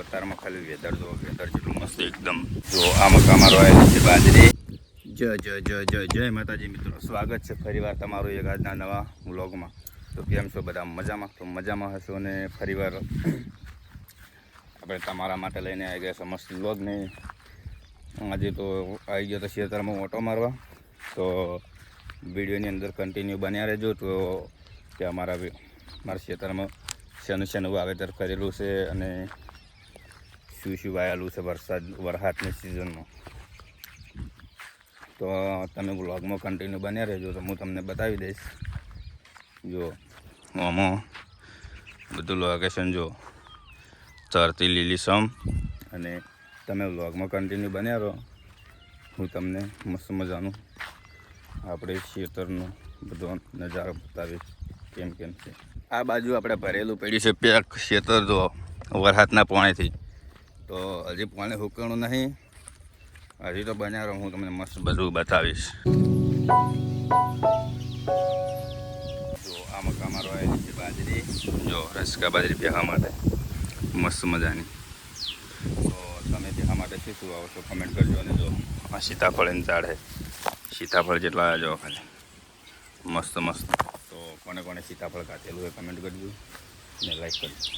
અત્યારમાં ખાલી વેધર જેટલું મસ્ત એકદમ. જો આ મકા મારો આવેલી છે બાજરી. જય માતાજી મિત્રો, સ્વાગત છે ફરીવાર તમારું એક આજના નવા વ્લોગમાં. તો કેમ છો બધા? મજામાં? તો મજામાં હશો. અને ફરીવાર આપણે તમારા માટે લઈને આવી ગયા સમસ્ત વ્લોગને. આજે તો આવી ગયો તો ખેતરમાં ઓટો મારવા. તો વિડીયોની અંદર કન્ટિન્યુ બન્યા રહેજો. તો કે મારા ખેતરમાં શેનું વાવેતર કરેલું છે અને શું વાયેલું છે વરસાદની સિઝનમાં. તો તમે વ્લોગમાં કન્ટિન્યુ બન્યા રહેજો તો હું તમને બતાવી દઈશ. જો આમાં બધું લોકેશન જો ચરતી લીલીસમ, અને તમે વ્લોગમાં કન્ટિન્યુ બન્યા રહો. હું તમને મસ્ત મજાનું આપણે ખેતરનો બધો નજારો બતાવીશ કેમ છે. આ બાજુ આપણે ભરેલું પડ્યું છે પેક ખેતર જો વરસાદના પાણીથી. તો હજી પાણી હુકણું નહીં, હજી તો બન્યા રહો. હું તમને મસ્ત બધું બતાવીશ. જો આ મકા મારો આવેલી છે બાજરી. જો રસકા બાજરી બેહવા માટે મસ્ત મજાની. તો તમે બેહવા માટે શું આવો છો કમેન્ટ કરજો. અને જો આ સીતાફળની ઝાડ છે, સીતાફળ જેટલા આવ્યા જો ખાલી મસ્ત. તો કોને સીતાફળ કાઢેલું હોય કમેન્ટ કરજો અને લાઈક કરજો.